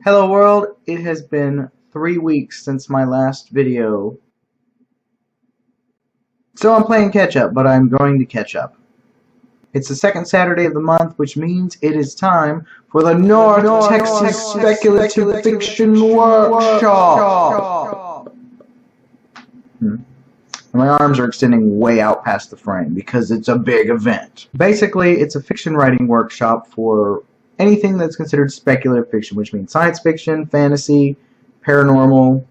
Hello world, it has been 3 weeks since my last video. So I'm playing catch up, but I'm going to catch up. It's the second Saturday of the month, which means it is time for the North Texas Speculative Fiction Workshop. My arms are extending way out past the frame because it's a big event. Basically, it's a fiction writing workshop for anything that's considered speculative fiction, which means science fiction, fantasy, paranormal,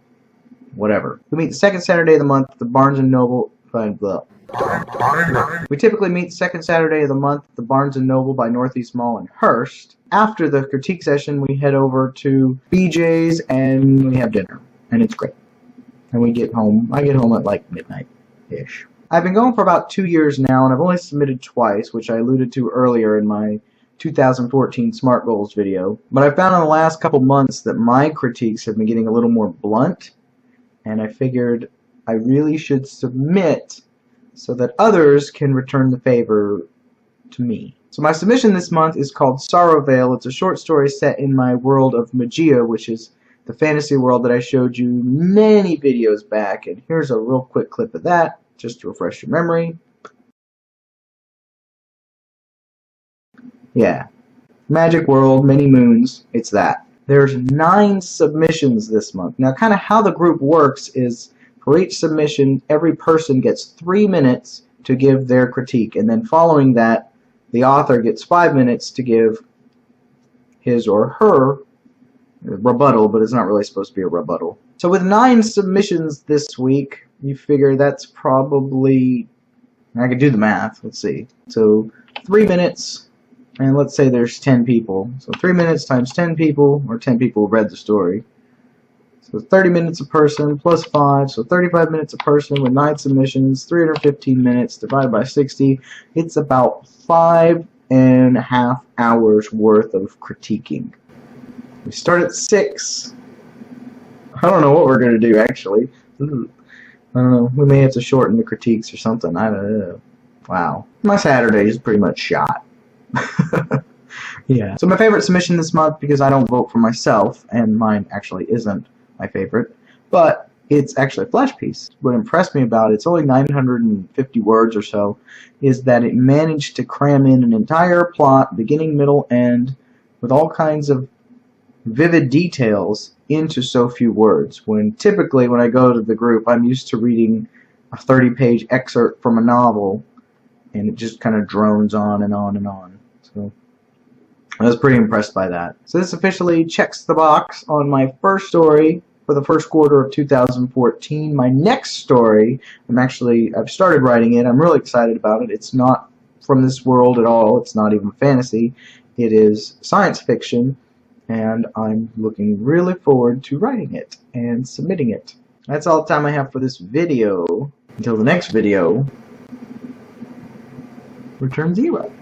whatever. We meet the second Saturday of the month at the Barnes & Noble. We typically meet the second Saturday of the month at the Barnes & Noble by Northeast Mall in Hearst. After the critique session, we head over to BJ's and we have dinner, and it's great. And we get home. I get home at like midnight-ish. I've been going for about 2 years now, and I've only submitted twice, which I alluded to earlier in my 2014 SMART Goals video. But I found in the last couple months that my critiques have been getting a little more blunt, and I figured I really should submit so that others can return the favor to me. So my submission this month is called Sorrowvale. It's a short story set in my world of Magia, which is the fantasy world that I showed you many videos back, and here's a real quick clip of that, just to refresh your memory. Yeah. Magic World, Many Moons, it's that. There's 9 submissions this month. Now, kind of how the group works is for each submission, every person gets 3 minutes to give their critique, and then following that, the author gets 5 minutes to give his or her rebuttal, but it's not really supposed to be a rebuttal. So with 9 submissions this week, you figure that's probably, I could do the math, let's see. So 3 minutes, and let's say there's 10 people. So 3 minutes times 10 people, or 10 people read the story. So 30 minutes a person plus 5, so 35 minutes a person with 9 submissions, 315 minutes divided by 60. It's about 5.5 hours worth of critiquing. We start at 6. I don't know what we're going to do, actually. I don't know. We may have to shorten the critiques or something. I don't know. Wow. My Saturday is pretty much shot. Yeah. So my favorite submission this month, because I don't vote for myself, and mine actually isn't my favorite, but it's actually a flash piece. What impressed me about it, it's only 950 words or so, is that it managed to cram in an entire plot, beginning, middle, end, with all kinds of vivid details into so few words. When typically when I go to the group, I'm used to reading a 30-page excerpt from a novel, and it just kind of drones on and on and on. So I was pretty impressed by that. So this officially checks the box on my first story for the first quarter of 2014. My next story, I've started writing it. I'm really excited about it. It's not from this world at all. It's not even fantasy. It is science fiction, and I'm looking really forward to writing it and submitting it. That's all the time I have for this video. Until the next video, return 0.